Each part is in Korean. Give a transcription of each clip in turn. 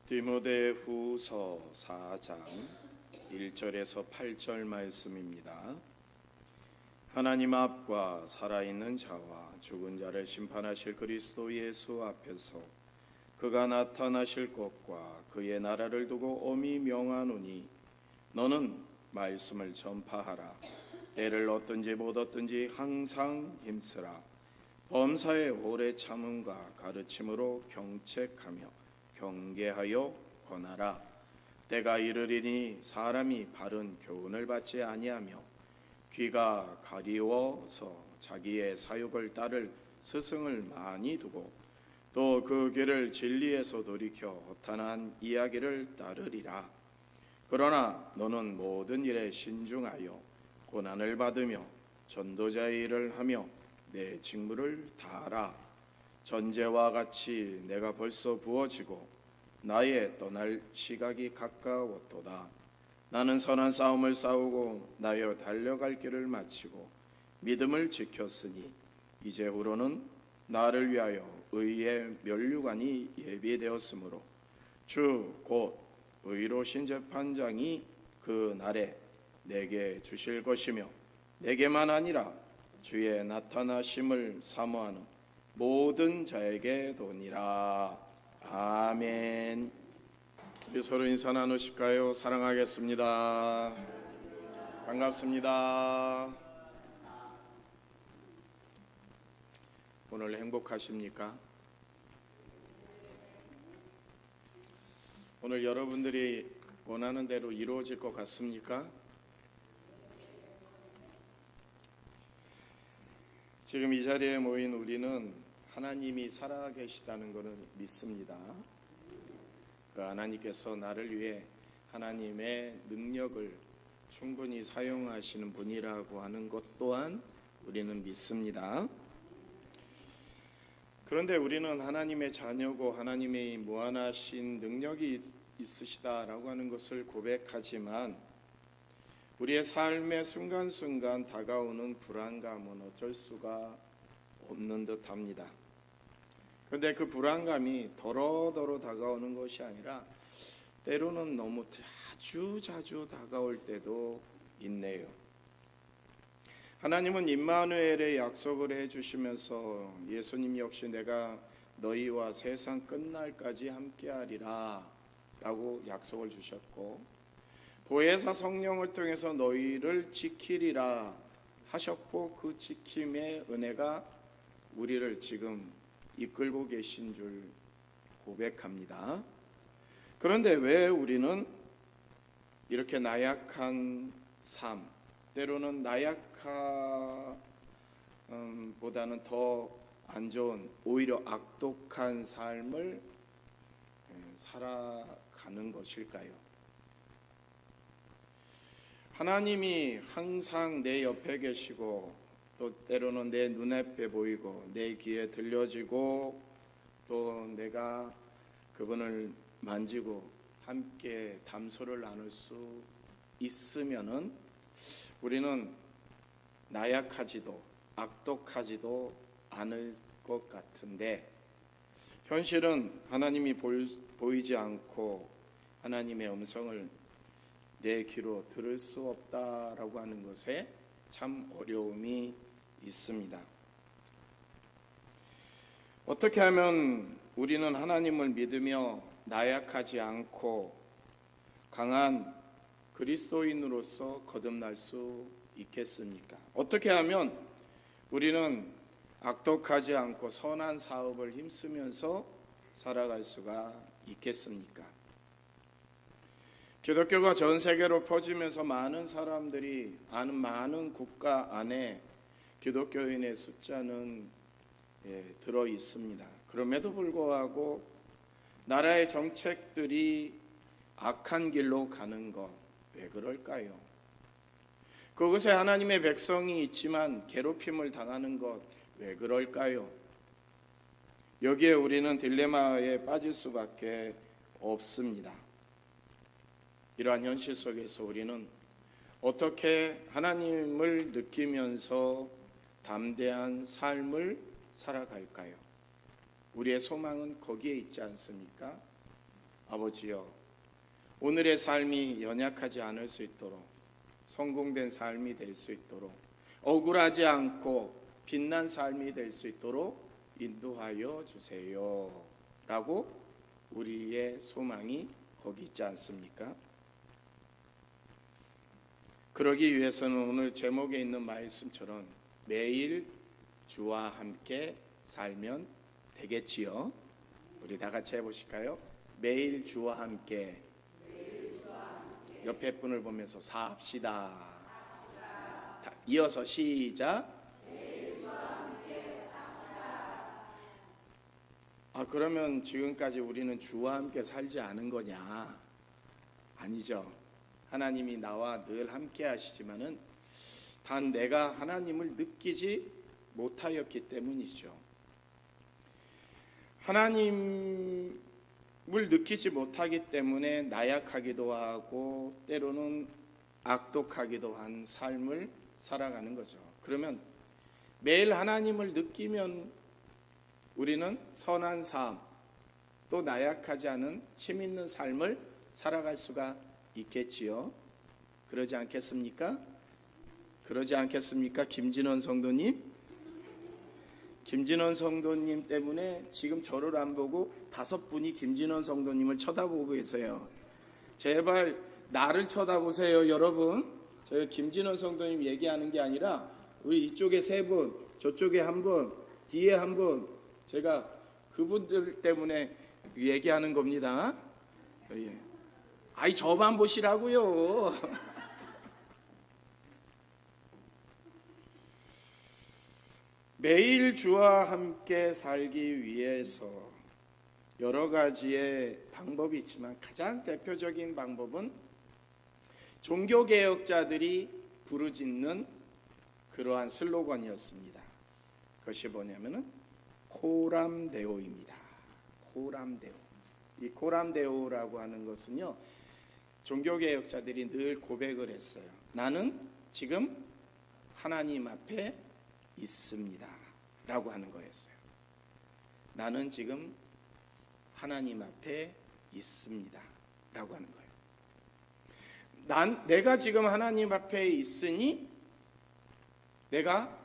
디모데후서 4장 1절에서 8절 말씀입니다. 하나님 앞과 살아있는 자와 죽은 자를 심판하실 그리스도 예수 앞에서 그가 나타나실 것과 그의 나라를 두고 엄히 명하노니 너는 말씀을 전파하라. 때를 얻든지 못 얻든지 항상 힘쓰라. 범사에 오래 참음과 가르침으로 경책하며 경계하여 권하라. 때가 이르리니 사람이 바른 교훈을 받지 아니하며 귀가 가리워서 자기의 사욕을 따를 스승을 많이 두고 또 그 길을 진리에서 돌이켜 허탄한 이야기를 따르리라. 그러나 너는 모든 일에 신중하여 고난을 받으며 전도자의 일을 하며 내 직무를 다하라. 전제와 같이 내가 벌써 부어지고 나의 떠날 시각이 가까웠도다. 나는 선한 싸움을 싸우고 나여 달려갈 길을 마치고 믿음을 지켰으니 이제후로는 나를 위하여 의의 면류관이 예비되었으므로 주 곧 의로우신 재판장이 그 날에 내게 주실 것이며 내게만 아니라 주의 나타나심을 사모하는 모든 자에게 도니라. 아멘. 우리 서로 인사 나누실까요? 사랑하겠습니다. 반갑습니다. 오늘 행복하십니까? 오늘 여러분들이 원하는 대로 이루어질 것 같습니까? 지금 이 자리에 모인 우리는 하나님이 살아계시다는 것을 믿습니다. 그 하나님께서 나를 위해 하나님의 능력을 충분히 사용하시는 분이라고 하는 것 또한 우리는 믿습니다. 그런데 우리는 하나님의 자녀고 하나님의 무한하신 능력이 있으시다라고 하는 것을 고백하지만 우리의 삶의 순간순간 다가오는 불안감은 어쩔 수가 없는 듯합니다. 그런데 그 불안감이 더러더러 다가오는 것이 아니라 때로는 너무 아주 자주 다가올 때도 있네요. 하나님은 임마누엘의 약속을 해주시면서 예수님 역시 내가 너희와 세상 끝날까지 함께하리라 라고 약속을 주셨고 보혜사 성령을 통해서 너희를 지키리라 하셨고 그 지킴의 은혜가 우리를 지금 이끌고 계신 줄 고백합니다. 그런데 왜 우리는 이렇게 나약한 삶, 때로는 나약보다는 더 안 좋은 오히려 악독한 삶을 살아가는 것일까요? 하나님이 항상 내 옆에 계시고 또 때로는 내 눈앞에 보이고 내 귀에 들려지고 또 내가 그분을 만지고 함께 담소를 나눌 수 있으면은 우리는 나약하지도 악독하지도 않을 것 같은데 현실은 하나님이 보이지 않고 하나님의 음성을 내 귀로 들을 수 없다라고 하는 것에 참 어려움이 있습니다. 어떻게 하면 우리는 하나님을 믿으며 나약하지 않고 강한 그리스도인으로서 거듭날 수 있겠습니까? 어떻게 하면 우리는 악독하지 않고 선한 사업을 힘쓰면서 살아갈 수가 있겠습니까? 기독교가 전 세계로 퍼지면서 많은 사람들이 아는 많은 국가 안에 기독교인의 숫자는 들어 있습니다. 그럼에도 불구하고 나라의 정책들이 악한 길로 가는 것 왜 그럴까요? 그곳에 하나님의 백성이 있지만 괴롭힘을 당하는 것 왜 그럴까요? 여기에 우리는 딜레마에 빠질 수밖에 없습니다. 이러한 현실 속에서 우리는 어떻게 하나님을 느끼면서 담대한 삶을 살아갈까요? 우리의 소망은 거기에 있지 않습니까? 아버지여, 오늘의 삶이 연약하지 않을 수 있도록, 성공된 삶이 될 수 있도록, 억울하지 않고 빛난 삶이 될 수 있도록 인도하여 주세요 라고 우리의 소망이 거기 있지 않습니까? 그러기 위해서는 오늘 제목에 있는 말씀처럼 매일 주와 함께 살면 되겠지요. 우리 다 같이 해보실까요? 매일 주와 함께. 옆에 분을 보면서 삽시다. 이어서 시작. 그러면 지금까지 우리는 주와 함께 살지 않은 거냐? 아니죠. 하나님이 나와 늘 함께 하시지만은 단 내가 하나님을 느끼지 못하였기 때문이죠. 하나님을 느끼지 못하기 때문에 나약하기도 하고 때로는 악독하기도 한 삶을 살아가는 거죠. 그러면 매일 하나님을 느끼면 우리는 선한 삶, 또 나약하지 않은 힘 있는 삶을 살아갈 수가 있겠지요. 그러지 않겠습니까? 그러지 않겠습니까? 김진원 성도님? 김진원 성도님 때문에 지금 저를 안 보고 5분이 김진원 성도님을 쳐다보고 계세요. 제발 나를 쳐다보세요, 여러분. 제가 김진원 성도님 얘기하는 게 아니라 우리 이쪽에 3분, 저쪽에 1분, 뒤에 1분, 제가 그분들 때문에 얘기하는 겁니다. 예. 아이, 저만 보시라고요. 매일 주와 함께 살기 위해서 여러 가지의 방법이 있지만 가장 대표적인 방법은 종교개혁자들이 부르짖는 그러한 슬로건이었습니다. 그것이 뭐냐면은 코람데오입니다. 코람데오. 이 코람데오라고 하는 것은요, 종교개혁자들이 늘 고백을 했어요. 나는 지금 하나님 앞에 있습니다 라고 하는 거였어요. 나는 지금 하나님 앞에 있습니다 라고 하는 거예요. 내가 지금 하나님 앞에 있으니 내가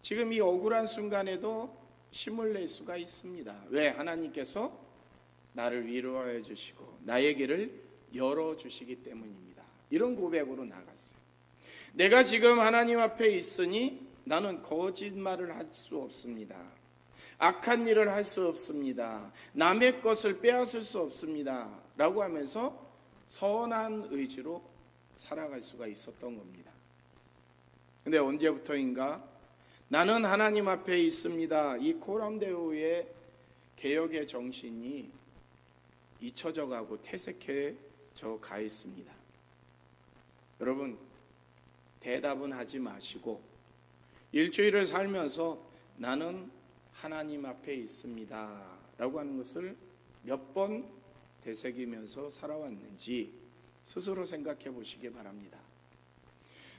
지금 이 억울한 순간에도 힘을 낼 수가 있습니다. 왜? 하나님께서 나를 위로하여 주시고 나의 길을 열어주시기 때문입니다. 이런 고백으로 나갔어요. 내가 지금 하나님 앞에 있으니 나는 거짓말을 할 수 없습니다. 악한 일을 할 수 없습니다. 남의 것을 빼앗을 수 없습니다 라고 하면서 선한 의지로 살아갈 수가 있었던 겁니다. 근데 언제부터인가 나는 하나님 앞에 있습니다, 이 코람데오의 개혁의 정신이 잊혀져 가고 퇴색해져 가 있습니다. 여러분, 대답은 하지 마시고 일주일을 살면서 나는 하나님 앞에 있습니다 라고 하는 것을 몇 번 되새기면서 살아왔는지 스스로 생각해 보시기 바랍니다.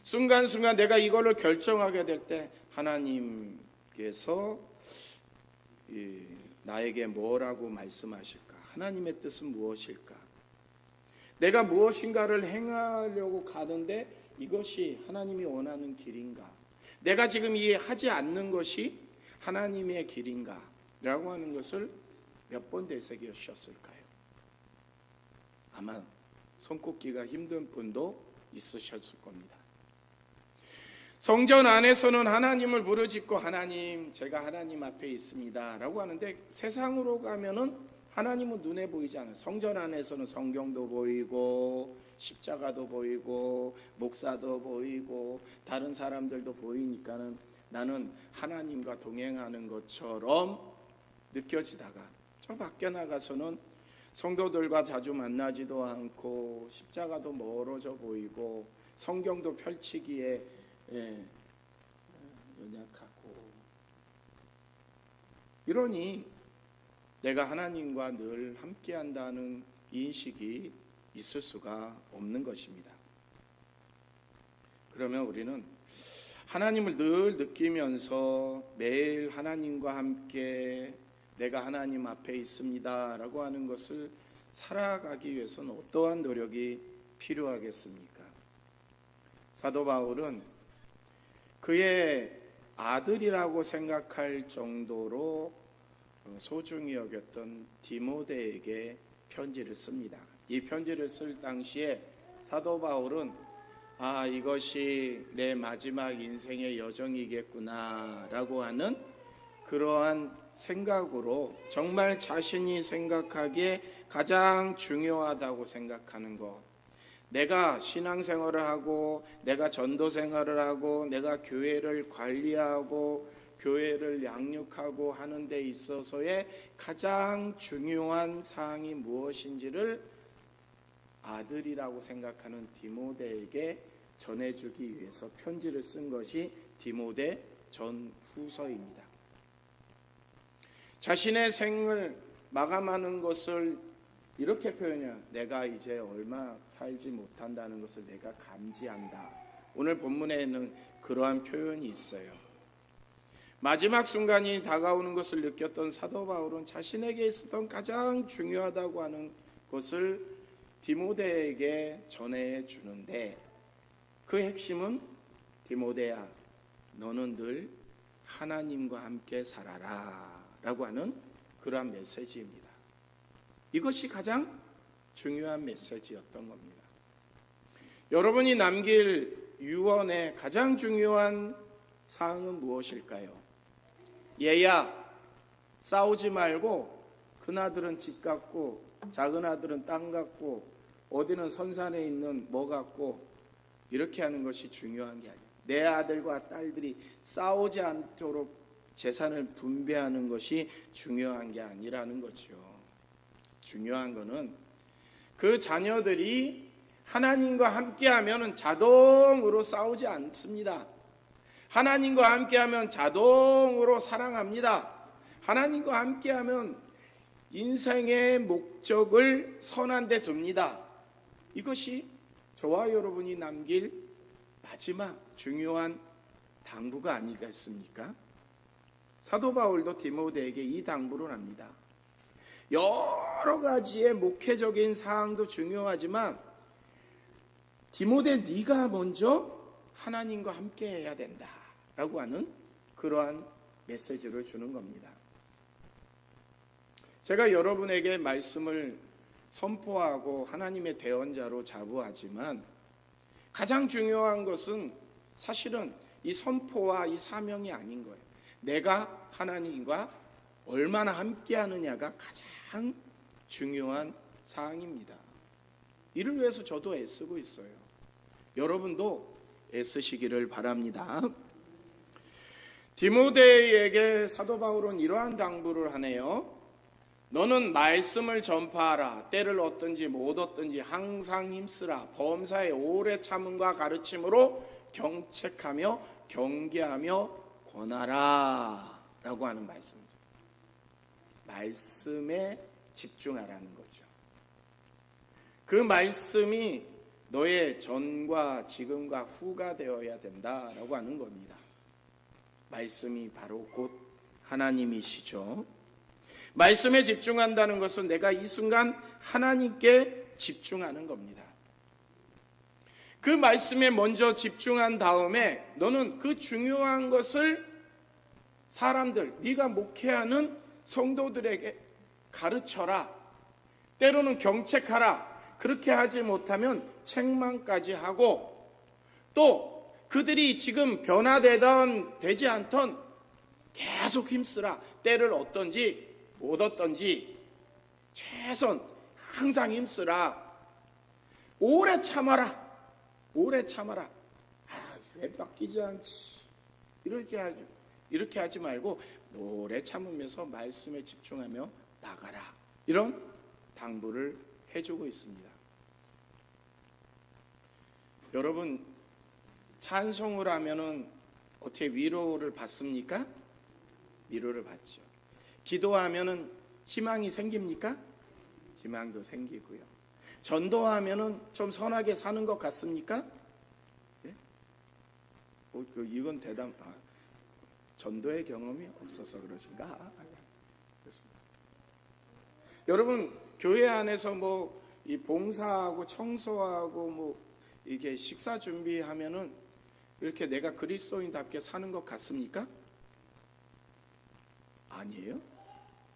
순간순간 내가 이거를 결정하게 될 때 하나님께서 나에게 뭐라고 말씀하실까? 하나님의 뜻은 무엇일까? 내가 무엇인가를 행하려고 가는데 이것이 하나님이 원하는 길인가? 내가 지금 이 하지 않는 것이 하나님의 길인가? 라고 하는 것을 몇 번 되새기셨을까요? 아마 손꼽기가 힘든 분도 있으셨을 겁니다. 성전 안에서는 하나님을 부르짖고 하나님, 제가 하나님 앞에 있습니다 라고 하는데 세상으로 가면은 하나님은 눈에 보이지 않아요. 성전 안에서는 성경도 보이고 십자가도 보이고 목사도 보이고 다른 사람들도 보이니까는 나는 하나님과 동행하는 것처럼 느껴지다가 저 밖에 나가서는 성도들과 자주 만나지도 않고 십자가도 멀어져 보이고 성경도 펼치기에 연약하고 이러니 내가 하나님과 늘 함께한다는 인식이 있을 수가 없는 것입니다. 그러면 우리는 하나님을 늘 느끼면서 매일 하나님과 함께 내가 하나님 앞에 있습니다 라고 하는 것을 살아가기 위해서는 어떠한 노력이 필요하겠습니까? 사도 바울은 그의 아들이라고 생각할 정도로 소중히 여겼던 디모데에게 편지를 씁니다. 이 편지를 쓸 당시에 사도 바울은 이것이 내 마지막 인생의 여정이겠구나 라고 하는 그러한 생각으로 정말 자신이 생각하기에 가장 중요하다고 생각하는 것, 내가 신앙생활을 하고 내가 전도생활을 하고 내가 교회를 관리하고 교회를 양육하고 하는 데 있어서의 가장 중요한 사항이 무엇인지를 아들이라고 생각하는 디모데에게 전해주기 위해서 편지를 쓴 것이 디모데 전후서입니다. 자신의 생을 마감하는 것을 이렇게 표현해요. 내가 이제 얼마 살지 못한다는 것을 내가 감지한다. 오늘 본문에는 그러한 표현이 있어요. 마지막 순간이 다가오는 것을 느꼈던 사도 바울은 자신에게 있었던 가장 중요하다고 하는 것을 디모데에게 전해 주는데, 그 핵심은 디모데야, 너는 늘 하나님과 함께 살아라 라고 하는 그러한 메시지입니다. 이것이 가장 중요한 메시지였던 겁니다. 여러분이 남길 유언의 가장 중요한 사항은 무엇일까요? 얘야, 싸우지 말고 큰아들은 집 갖고 작은 아들은 땅 갖고 어디는 선산에 있는 뭐 갖고 이렇게 하는 것이 중요한 게 아니에요. 내 아들과 딸들이 싸우지 않도록 재산을 분배하는 것이 중요한 게 아니라는 거죠. 중요한 거는 그 자녀들이 하나님과 함께하면 자동으로 싸우지 않습니다. 하나님과 함께하면 자동으로 사랑합니다. 하나님과 함께하면 인생의 목적을 선한 데 둡니다. 이것이 저와 여러분이 남길 마지막 중요한 당부가 아니겠습니까? 사도 바울도 디모데에게 이 당부를 합니다. 여러 가지의 목회적인 사항도 중요하지만 디모데, 네가 먼저 하나님과 함께 해야 된다 라고 하는 그러한 메시지를 주는 겁니다. 제가 여러분에게 말씀을 선포하고 하나님의 대언자로 자부하지만 가장 중요한 것은 사실은 이 선포와 이 사명이 아닌 거예요. 내가 하나님과 얼마나 함께 하느냐가 가장 중요한 사항입니다. 이를 위해서 저도 애쓰고 있어요. 여러분도 애쓰시기를 바랍니다. 디모데에게 사도 바울은 이러한 당부를 하네요. 너는 말씀을 전파하라. 때를 얻든지 못 얻든지 항상 힘쓰라. 범사에 오래 참음과 가르침으로 경책하며 경계하며 권하라 라고 하는 말씀이죠. 말씀에 집중하라는 거죠. 그 말씀이 너의 전과 지금과 후가 되어야 된다라고 하는 겁니다. 말씀이 바로 곧 하나님이시죠. 말씀에 집중한다는 것은 내가 이 순간 하나님께 집중하는 겁니다. 그 말씀에 먼저 집중한 다음에 너는 그 중요한 것을 사람들, 네가 목회하는 성도들에게 가르쳐라. 때로는 경책하라. 그렇게 하지 못하면 책망까지 하고, 또 그들이 지금 변화되던 되지 않던 계속 힘쓰라. 때를 얻든지 못 얻든지 최선 항상 힘쓰라. 오래 참아라. 오래 참아라. 왜 바뀌지 않지? 이렇게 하지 말고 오래 참으면서 말씀에 집중하며 나가라. 이런 당부를 해주고 있습니다. 여러분, 찬송을 하면은 어떻게 위로를 받습니까? 위로를 받죠. 기도하면은 희망이 생깁니까? 희망도 생기고요. 전도하면은 좀 선하게 사는 것 같습니까? 예? 이건 전도의 경험이 없어서 그러신가? 그렇습니다. 여러분, 교회 안에서 뭐 이 봉사하고 청소하고 뭐 이게 식사 준비하면은 이렇게 내가 그리스도인답게 사는 것 같습니까? 아니에요?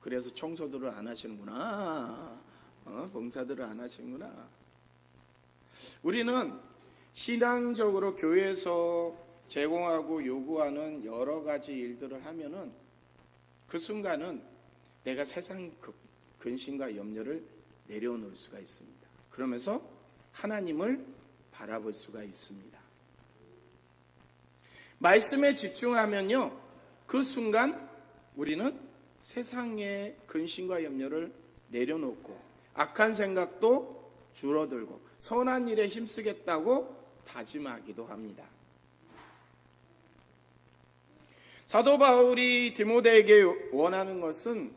그래서 청소들을 안 하시는구나. 봉사들을 안 하시는구나. 우리는 신앙적으로 교회에서 제공하고 요구하는 여러 가지 일들을 하면은 그 순간은 내가 세상 근심과 염려를 내려놓을 수가 있습니다. 그러면서 하나님을 바라볼 수가 있습니다. 말씀에 집중하면요, 그 순간 우리는 세상의 근심과 염려를 내려놓고 악한 생각도 줄어들고 선한 일에 힘쓰겠다고 다짐하기도 합니다. 사도 바울이 디모데에게 원하는 것은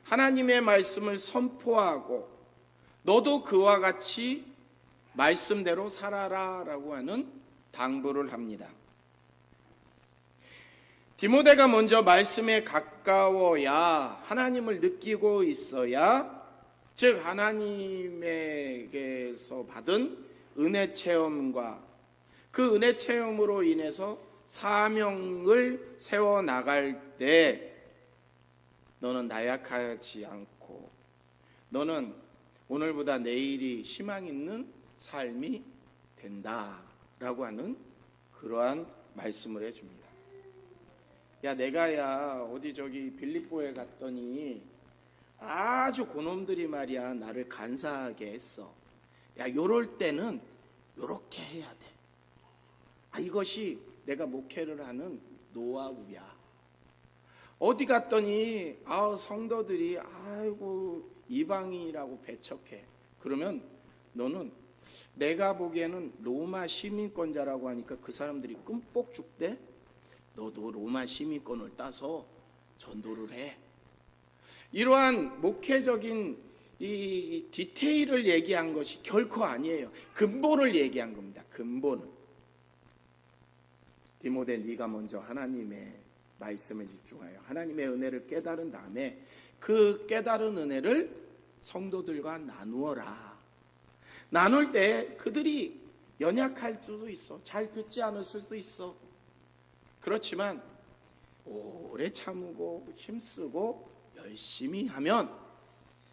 하나님의 말씀을 선포하고 너도 그와 같이 말씀대로 살아라 라고 하는 당부를 합니다. 디모데가 먼저 말씀에 가까워야 하나님을 느끼고 있어야, 즉 하나님에게서 받은 은혜 체험과 그 은혜 체험으로 인해서 사명을 세워나갈 때 너는 나약하지 않고 너는 오늘보다 내일이 희망 있는 삶이 된다라고 하는 그러한 말씀을 해줍니다. 야, 내가 어디 저기 빌립보에 갔더니 아주 고놈들이 말이야 나를 간사하게 했어. 야, 요럴 때는 요렇게 해야 돼. 이것이 내가 목회를 하는 노하우야. 어디 갔더니 성도들이 아이고 이방인이라고 배척해. 그러면 너는 내가 보기에는 로마 시민권자라고 하니까 그 사람들이 끔뻑 죽대. 너도 로마 시민권을 따서 전도를 해. 이러한 목회적인 이 디테일을 얘기한 것이 결코 아니에요. 근본을 얘기한 겁니다. 근본을. 디모데, 네가 먼저 하나님의 말씀에 집중하여 하나님의 은혜를 깨달은 다음에 그 깨달은 은혜를 성도들과 나누어라. 나눌 때 그들이 연약할 수도 있어. 잘 듣지 않을 수도 있어. 그렇지만 오래 참고 힘쓰고 열심히 하면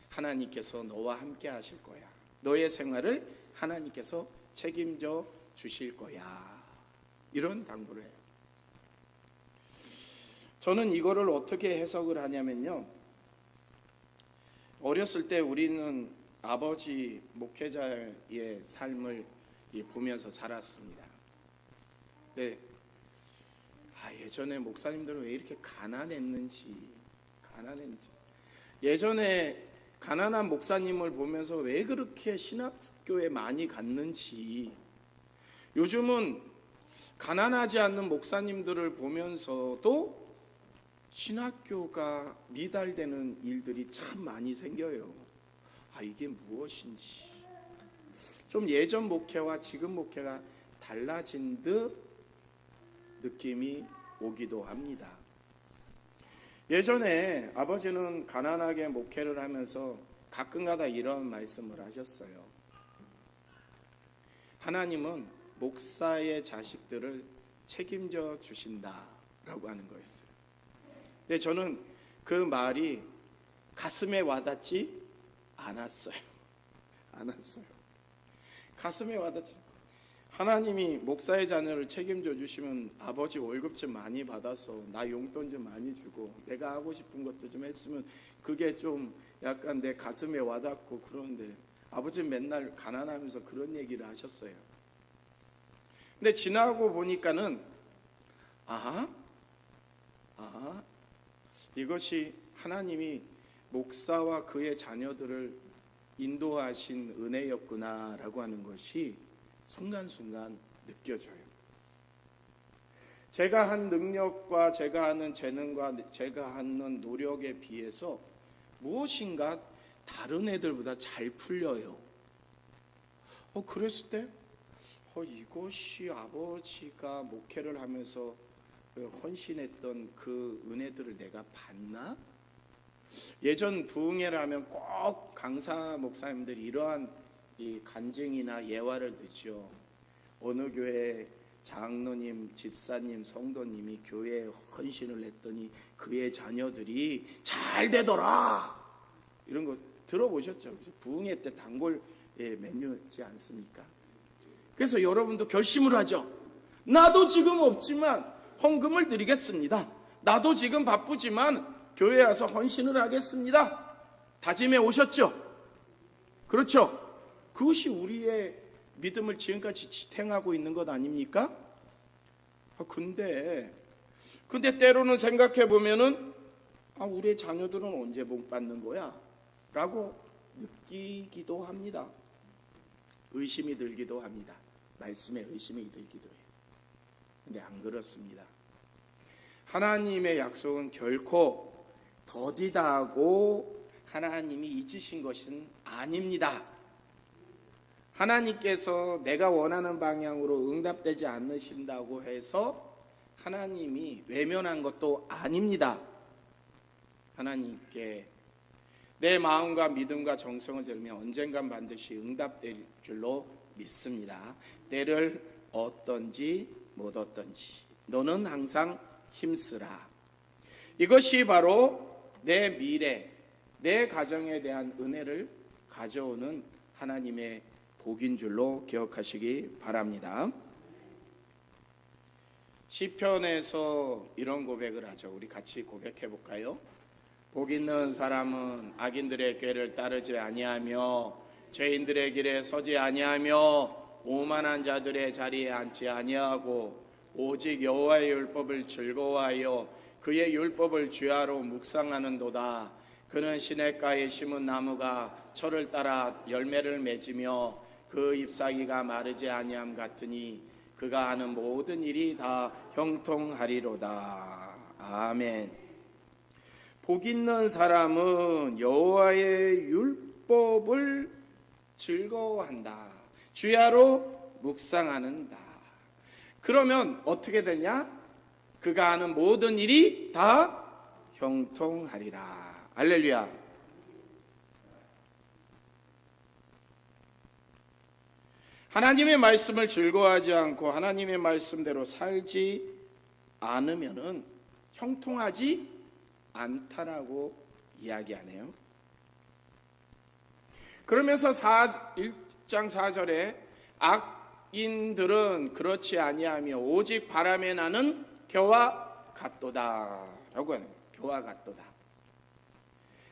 하나님께서 너와 함께 하실 거야. 너의 생활을 하나님께서 책임져 주실 거야. 이런 당부를 해요. 저는 이거를 어떻게 해석을 하냐면요, 어렸을 때 우리는 아버지 목회자의 삶을 보면서 살았습니다. 근데 예전에 목사님들은 왜 이렇게 가난했는지. 예전에 가난한 목사님을 보면서 왜 그렇게 신학교에 많이 갔는지, 요즘은 가난하지 않는 목사님들을 보면서도 신학교가 미달되는 일들이 참 많이 생겨요. 이게 무엇인지. 좀 예전 목회와 지금 목회가 달라진 듯 느낌이 오기도 합니다. 예전에 아버지는 가난하게 목회를 하면서 가끔가다 이런 말씀을 하셨어요. 하나님은 목사의 자식들을 책임져 주신다라고 하는 거였어요. 근데 저는 그 말이 가슴에 와닿지 않았어요. 가슴에 와닿지. 하나님이 목사의 자녀를 책임져 주시면 아버지 월급 좀 많이 받아서 나 용돈 좀 많이 주고 내가 하고 싶은 것도 좀 했으면 그게 좀 약간 내 가슴에 와닿고 그런데 아버지는 맨날 가난하면서 그런 얘기를 하셨어요. 근데 지나고 보니까는 이것이 하나님이 목사와 그의 자녀들을 인도하신 은혜였구나라고 하는 것이 순간순간 느껴져요. 제가 한 능력과 제가 하는 재능과 제가 하는 노력에 비해서 무엇인가 다른 애들보다 잘 풀려요. 그랬을 때 이것이 아버지가 목회를 하면서 헌신했던 그 은혜들을 내가 받나? 예전 부흥회를 하면 꼭 강사 목사님들이 이러한 이 간증이나 예화를 듣죠. 어느 교회 장로님, 집사님, 성도님이 교회에 헌신을 했더니 그의 자녀들이 잘 되더라. 이런 거 들어보셨죠? 부흥회 때 단골 메뉴지 않습니까? 그래서 여러분도 결심을 하죠. 나도 지금 없지만 헌금을 드리겠습니다. 나도 지금 바쁘지만 교회에 와서 헌신을 하겠습니다. 다짐해 오셨죠? 그렇죠? 그것이 우리의 믿음을 지금까지 지탱하고 있는 것 아닙니까? 근데 때로는 생각해 보면은 우리의 자녀들은 언제 복 받는 거야? 라고 느끼기도 합니다. 의심이 들기도 합니다. 말씀에 의심이 들기도 해요. 근데 안 그렇습니다. 하나님의 약속은 결코 더디다 하고 하나님이 잊으신 것은 아닙니다. 하나님께서 내가 원하는 방향으로 응답되지 않으신다고 해서 하나님이 외면한 것도 아닙니다. 하나님께 내 마음과 믿음과 정성을 들면 언젠간 반드시 응답될 줄로 믿습니다. 때를 얻든지 못 얻든지 너는 항상 힘쓰라. 이것이 바로 내 미래, 내 가정에 대한 은혜를 가져오는 하나님의 복인 줄로 기억하시기 바랍니다. 시편에서 이런 고백을 하죠. 우리 같이 고백해 볼까요? 복 있는 사람은 악인들의 꾀를 따르지 아니하며 죄인들의 길에 서지 아니하며 오만한 자들의 자리에 앉지 아니하고 오직 여호와의 율법을 즐거워하여 그의 율법을 주야로 묵상하는도다. 그는 시냇가에 심은 나무가 철을 따라 열매를 맺으며 그 잎사귀가 마르지 아니함 같으니 그가 하는 모든 일이 다 형통하리로다. 아멘. 복 있는 사람은 여호와의 율법을 즐거워한다. 주야로 묵상하는다. 그러면 어떻게 되냐? 그가 하는 모든 일이 다 형통하리라. 할렐루야. 하나님의 말씀을 즐거워하지 않고 하나님의 말씀대로 살지 않으면은 형통하지 않다라고 이야기하네요. 그러면서 1장 4절에 악인들은 그렇지 아니하며 오직 바람에 나는 겨와 같도다 라고 하는 거예요. 겨와 같도다.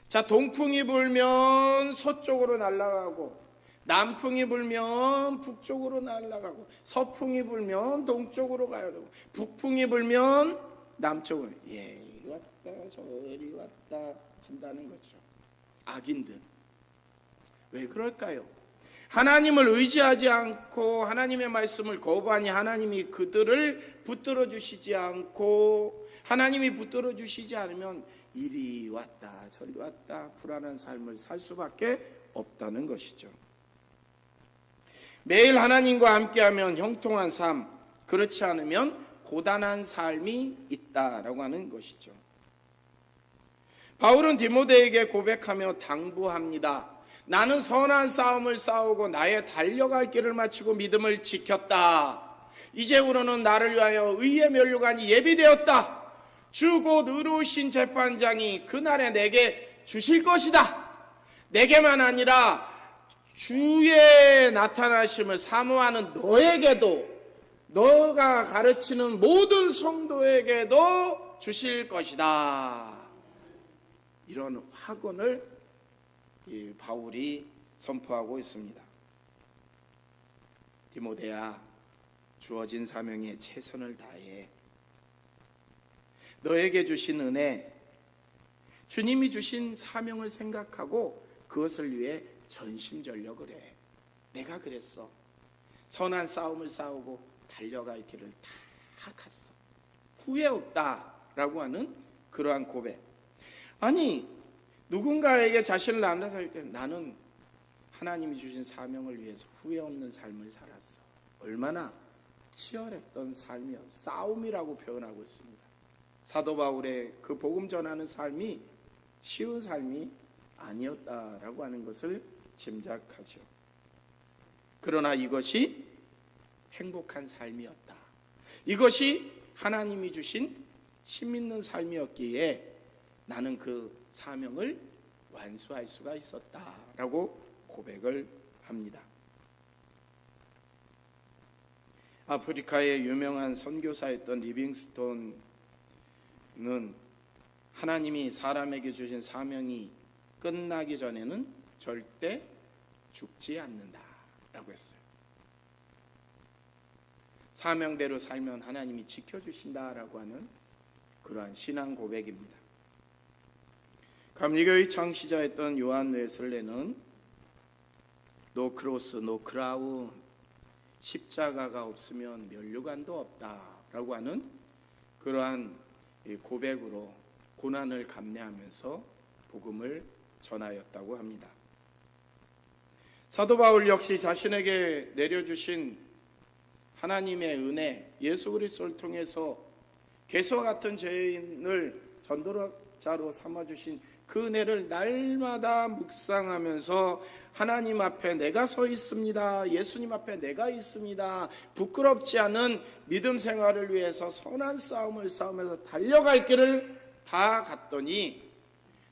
자, 동풍이 불면 서쪽으로 날아가고 남풍이 불면 북쪽으로 날아가고 서풍이 불면 동쪽으로 가야 되고 북풍이 불면 남쪽으로 이리 왔다 저리 왔다 한다는 거죠. 악인들. 왜 그럴까요? 하나님을 의지하지 않고 하나님의 말씀을 거부하니 하나님이 그들을 붙들어 주시지 않고 하나님이 붙들어 주시지 않으면 이리 왔다 저리 왔다 불안한 삶을 살 수밖에 없다는 것이죠. 매일 하나님과 함께하면 형통한 삶, 그렇지 않으면 고단한 삶이 있다라고 하는 것이죠. 바울은 디모데에게 고백하며 당부합니다. 나는 선한 싸움을 싸우고 나의 달려갈 길을 마치고 믿음을 지켰다. 이제부로는 나를 위하여 의의 면류관이 예비되었다. 주 곧 의로우신 재판장이 그날에 내게 주실 것이다. 내게만 아니라 주의 나타나심을 사모하는 너에게도, 너가 가르치는 모든 성도에게도 주실 것이다. 이런 확언을 바울이 선포하고 있습니다. 디모데야, 주어진 사명에 최선을 다해. 너에게 주신 은혜, 주님이 주신 사명을 생각하고 그것을 위해 전심전력을 해. 내가 그랬어. 선한 싸움을 싸우고 달려갈 길을 다 갔어. 후회 없다라고 하는 그러한 고백. 아니, 누군가에게 자신을 나타낼 때 나는 하나님이 주신 사명을 위해서 후회 없는 삶을 살았어. 얼마나 치열했던 삶이야. 싸움이라고 표현하고 있습니다. 사도 바울의 그 복음 전하는 삶이 쉬운 삶이 아니었다라고 하는 것을 짐작하죠. 그러나 이것이 행복한 삶이었다. 이것이 하나님이 주신 힘 있는 삶이었기에 나는 그 사명을 완수할 수가 있었다라고 고백을 합니다. 아프리카의 유명한 선교사였던 리빙스톤은 하나님이 사람에게 주신 사명이 끝나기 전에는 절대 죽지 않는다라고 했어요. 사명대로 살면 하나님이 지켜주신다라고 하는 그러한 신앙 고백입니다. 감리교의 창시자였던 요한 웨슬레는 노 크로스 노 크라운, 십자가가 없으면 면류관도 없다라고 하는 그러한 고백으로 고난을 감내하면서 복음을 전하였다고 합니다. 사도 바울 역시 자신에게 내려주신 하나님의 은혜, 예수 그리스도를 통해서 개수와 같은 죄인을 전도자로 삼아주신 그 은혜를 날마다 묵상하면서 하나님 앞에 내가 서 있습니다. 예수님 앞에 내가 있습니다. 부끄럽지 않은 믿음 생활을 위해서 선한 싸움을 싸우면서 달려갈 길을 다 갔더니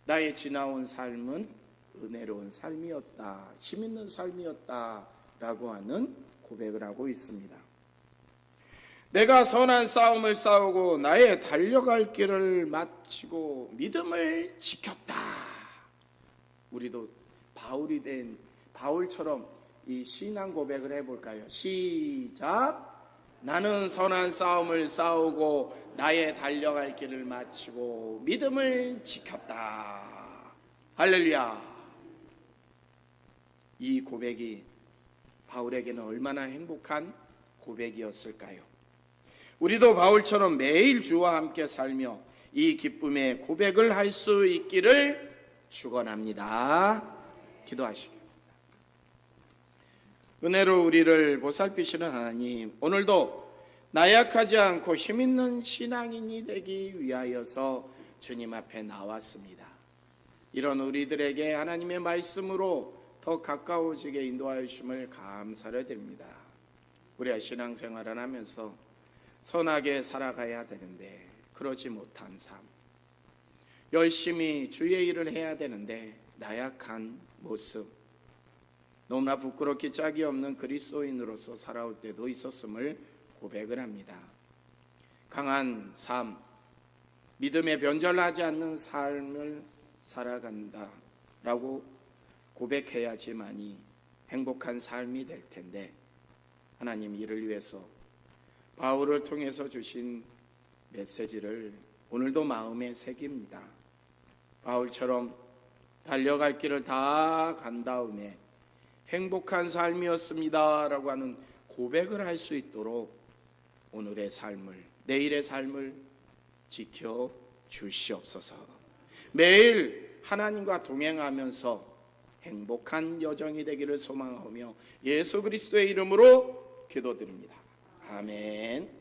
나의 지나온 삶은 은혜로운 삶이었다, 힘 있는 삶이었다라고 하는 고백을 하고 있습니다. 내가 선한 싸움을 싸우고 나의 달려갈 길을 마치고 믿음을 지켰다. 우리도 바울이 된 바울처럼 이 신앙 고백을 해볼까요? 시작. 나는 선한 싸움을 싸우고 나의 달려갈 길을 마치고 믿음을 지켰다. 할렐루야. 이 고백이 바울에게는 얼마나 행복한 고백이었을까요? 우리도 바울처럼 매일 주와 함께 살며 이 기쁨의 고백을 할 수 있기를 축원합니다. 기도하시겠습니다. 은혜로 우리를 보살피시는 하나님, 오늘도 나약하지 않고 힘있는 신앙인이 되기 위하여서 주님 앞에 나왔습니다. 이런 우리들에게 하나님의 말씀으로 더 가까워지게 인도하여 주심을 감사를 드립니다. 우리가 신앙생활을 하면서 선하게 살아가야 되는데 그러지 못한 삶, 열심히 주의 일을 해야 되는데 나약한 모습, 너무나 부끄럽기 짝이 없는 그리스도인으로서 살아올 때도 있었음을 고백을 합니다. 강한 삶, 믿음에 변절하지 않는 삶을 살아간다라고 고백해야지만이 행복한 삶이 될 텐데 하나님 이를 위해서 바울을 통해서 주신 메시지를 오늘도 마음에 새깁니다. 바울처럼 달려갈 길을 다 간 다음에 행복한 삶이었습니다 라고 하는 고백을 할 수 있도록 오늘의 삶을, 내일의 삶을 지켜 주시옵소서. 매일 하나님과 동행하면서 행복한 여정이 되기를 소망하며 예수 그리스도의 이름으로 기도드립니다. 아멘.